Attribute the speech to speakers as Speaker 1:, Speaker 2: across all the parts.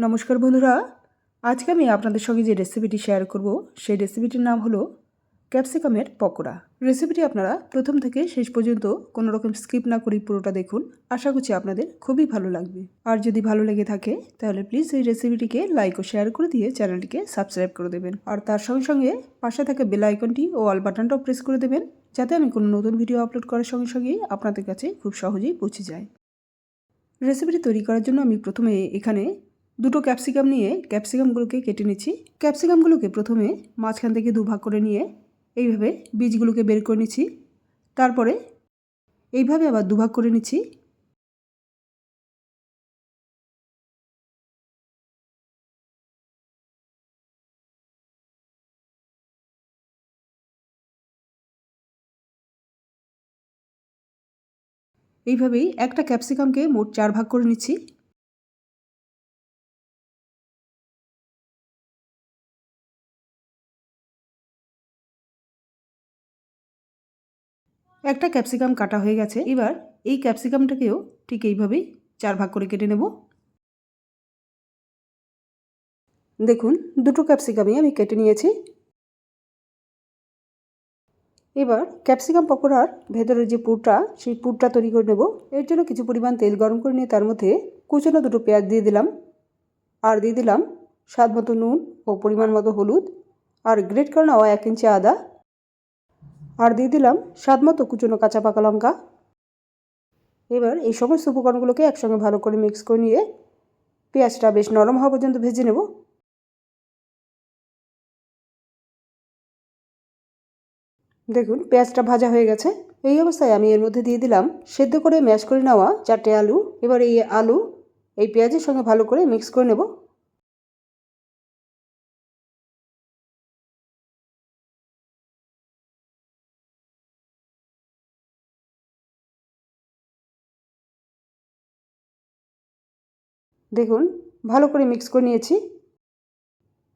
Speaker 1: নমস্কার বন্ধুরা, আজকে আমি আপনাদের সঙ্গে যে রেসিপিটি শেয়ার করব সেই রেসিপিটির নাম হলো ক্যাপসিকামের পকোড়া। রেসিপিটি আপনারা প্রথম থেকে শেষ পর্যন্ত কোনো রকম স্কিপ না করে পুরোটা দেখুন। আশা করছি আপনাদের খুবই ভালো লাগবে। আর যদি ভালো লেগে থাকে তাহলে প্লিজ এই রেসিপিটিকে লাইক ও শেয়ার করে দিয়ে চ্যানেলটিকে সাবস্ক্রাইব করে দেবেন। আর তার সঙ্গে সঙ্গে পাশে থাকা বেল আইকনটি ও অল বাটনটাও প্রেস করে দেবেন, যাতে আমি কোনো নতুন ভিডিও আপলোড করার সঙ্গে সঙ্গেই আপনাদের কাছে খুব সহজেই পৌঁছে যায়। রেসিপিটি তৈরি করার জন্য আমি প্রথমে এখানে দুটো ক্যাপসিকাম নিয়ে ক্যাপসিকামগুলোকে কেটে নিচ্ছি। ক্যাপসিকামগুলোকে প্রথমে মাঝখান থেকে দুভাগ করে নিয়ে এইভাবে বীজগুলোকে বের করে নিচ্ছি। তারপরে এইভাবে আবার দুভাগ করে নিচ্ছি। এইভাবেই একটা ক্যাপসিকামকে মোট 4 ভাগ করে নিচ্ছি। একটা ক্যাপসিকাম কাটা হয়ে গেছে। এবার এই ক্যাপসিকামটাকেও ঠিক এইভাবেই 4 ভাগ করে কেটে নেব। দেখুন, দুটো ক্যাপসিকামই আমি কেটে নিয়েছি। এবার ক্যাপসিকাম পকোড়ার ভেতরের যে পুরটা, সেই পুরটা তৈরি করে নেব। এর জন্য কিছু পরিমাণ তেল গরম করে নিয়ে তার মধ্যে কুচনো দুটো পেঁয়াজ দিয়ে দিলাম, আর দিয়ে দিলাম স্বাদ মতো নুন ও পরিমাণ মতো হলুদ, আর গ্রেট করে নেওয়া 1 ইঞ্চি আদা, আর দিয়ে দিলাম স্বাদ মতো কুচনো কাঁচা পাকা লঙ্কা। এবার এই সমস্ত উপকরণগুলোকে একসঙ্গে ভালো করে মিক্স করে নিয়ে পেঁয়াজটা বেশ নরম হওয়া পর্যন্ত ভেজে নেব। দেখুন, পেঁয়াজটা ভাজা হয়ে গেছে। এই অবস্থায় আমি এর মধ্যে দিয়ে দিলাম সেদ্ধ করে ম্যাশ করে নেওয়া 4টে আলু। এবার এই আলু এই পেঁয়াজের সঙ্গে ভালো করে মিক্স করে নেব। দেখুন, ভালো করে মিক্স করে নিয়েছি।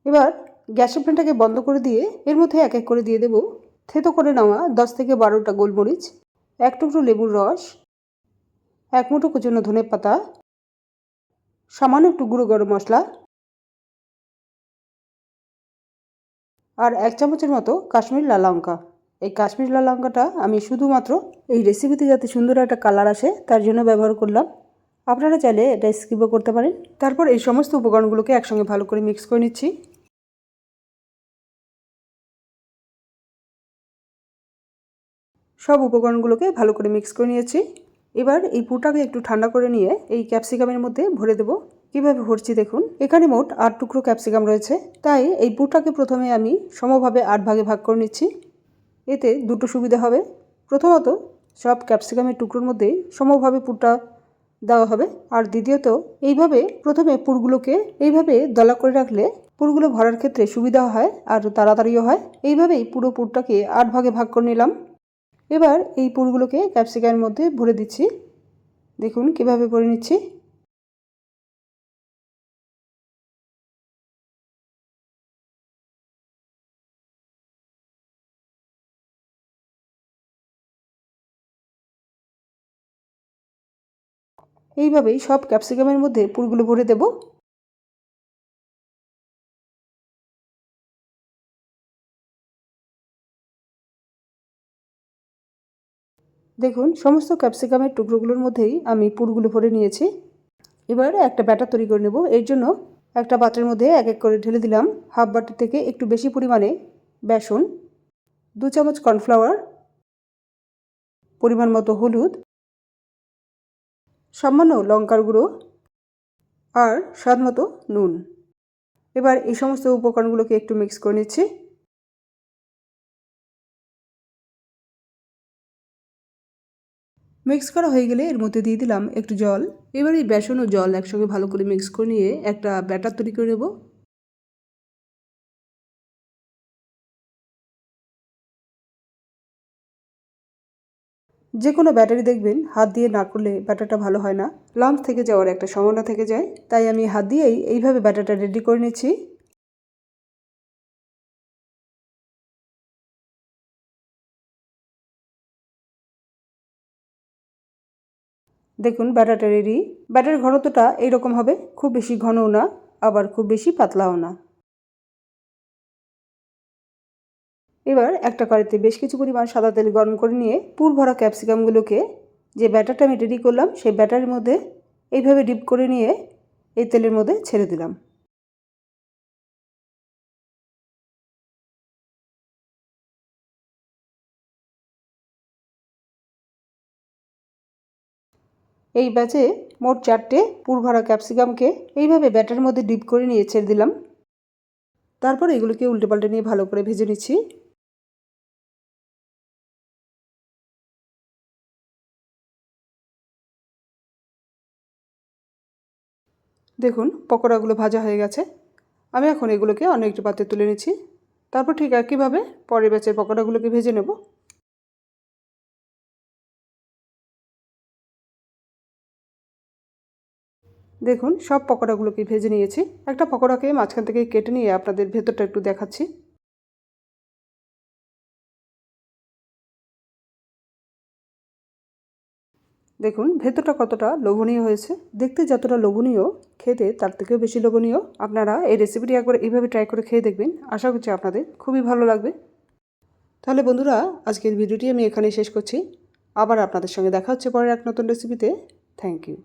Speaker 1: এবার গ্যাসের ফ্লেমটাকে বন্ধ করে দিয়ে এর মধ্যে এক এক করে দিয়ে দেব থেতো করে নেওয়া 10 থেকে 12টা গোলমরিচ, 1 টুকরো লেবুর রস, 1 মুঠো কুচনো ধনে পাতা, সামান্য একটু গুঁড়ো গরম মশলা, আর 1 চামচের মতো কাশ্মীরি লাল লঙ্কা। এই কাশ্মীরি লাল লঙ্কাটা আমি শুধুমাত্র এই রেসিপিতে যাতে সুন্দর একটা কালার আসে তার জন্য ব্যবহার করলাম। আপনারা চাইলে এটা স্কিপও করতে পারেন। তারপর এই সমস্ত উপকরণগুলোকে একসঙ্গে ভালো করে মিক্স করে নিচ্ছি। সব উপকরণগুলোকে ভালো করে মিক্স করে নিয়েছি। এবার এই পুরটাকে একটু ঠান্ডা করে নিয়ে এই ক্যাপসিকামের মধ্যে ভরে দেব। কীভাবে ভরছি দেখুন, এখানে মোট 8 টুকরো ক্যাপসিকাম রয়েছে, তাই এই পুরটাকে প্রথমে আমি সমভাবে 8 ভাগে ভাগ করে নিচ্ছি। এতে দুটো সুবিধা হবে। প্রথমত, সব ক্যাপসিকামের টুকরোর মধ্যে সমভাবে পুরটা দেওয়া হবে, আর দ্বিতীয়ত এইভাবে প্রথমে পুরগুলোকে এইভাবে দলা করে রাখলে পুরগুলো ভরার ক্ষেত্রে সুবিধা হয় আর তাড়াতাড়িও হয়। এইভাবেই পুরো পুরটাকে 8 ভাগে ভাগ করে নিলাম। এবার এই পুরগুলোকে ক্যাপসিকামের মধ্যে ভরে দিচ্ছি। দেখুন কিভাবে ভরে নিচ্ছি। এইভাবেই সব ক্যাপসিকামের মধ্যে পুরগুলো ভরে দেব। দেখুন, সমস্ত ক্যাপসিকামের টুকরোগুলোর মধ্যেই আমি পুরগুলো ভরে নিয়েছি। এবার একটা ব্যাটার তৈরি করে নেব। এর জন্য একটা পাত্রের মধ্যে এক এক করে ঢেলে দিলাম হাফ বাটি থেকে একটু বেশি পরিমাণে বেসন, 2 চামচ কর্নফ্লাওয়ার, পরিমাণ মতো হলুদ, সামান্য লঙ্কার গুঁড়ো, আর স্বাদ মতো নুন। এবার এই সমস্ত উপকরণগুলোকে একটু মিক্স করে নিচ্ছি। মিক্স করা হয়ে গেলে এর মধ্যে দিয়ে দিলাম একটু জল। এবার এই বেসন ও জল একসঙ্গে ভালো করে মিক্স করে নিয়ে একটা ব্যাটার তৈরি করে নেব। যে কোনো ব্যাটারি দেখবেন হাত দিয়ে না করলে ব্যাটারটা ভালো হয় না, লাম্প থেকে যাওয়ার একটা সম্ভাবনা থেকে যায়। তাই আমি হাত দিয়েই এইভাবে ব্যাটারটা রেডি করে নিচ্ছি। দেখুন ব্যাটারটা রেডি। ব্যাটারের ঘনত্বটা এইরকম হবে, খুব বেশি ঘনও না আবার খুব বেশি পাতলাও না। এবার একটা কড়াইতে বেশ কিছু পরিমাণ সাদা তেল গরম করে নিয়ে পুর ভরা ক্যাপসিকামগুলোকে যে ব্যাটারটা আমি রেডি করলাম সেই ব্যাটারের মধ্যে এইভাবে ডিপ করে নিয়ে এই তেলের মধ্যে ছেড়ে দিলাম। এই ব্যাচে মোট 4টে পুর ভরা ক্যাপসিকামকে এইভাবে ব্যাটারের মধ্যে ডিপ করে নিয়ে ছেড়ে দিলাম। তারপর এগুলোকে উল্টে পাল্টে নিয়ে ভালো করে ভেজে নিচ্ছি। দেখুন পকোড়াগুলো ভাজা হয়ে গেছে। আমি এখন এগুলোকে অন্য একটি পাত্রে তুলে নিচ্ছি। তারপর ঠিক একইভাবে পরের ব্যাচের পকোড়াগুলোকে ভেজে নেব। দেখুন সব পকোড়াগুলোকে ভেজে নিয়েছি। একটা পকোড়াকে মাঝখান থেকে কেটে নিয়ে আপনাদের ভেতরটা একটু দেখাচ্ছি। দেখুন ভেতরটা কতটা লোভনীয় হয়েছে। দেখতে যতটা লোভনীয়, খেতে তার থেকেও বেশি লোভনীয়। আপনারা এই রেসিপিটি একবার এইভাবে ট্রাই করে খেয়ে দেখবেন। আশা করছি আপনাদের খুবই ভালো লাগবে। তাহলে বন্ধুরা, আজকের ভিডিওটি আমি এখানেই শেষ করছি। আবার আপনাদের সঙ্গে দেখা হচ্ছে পরের এক নতুন রেসিপিতে। Thank you.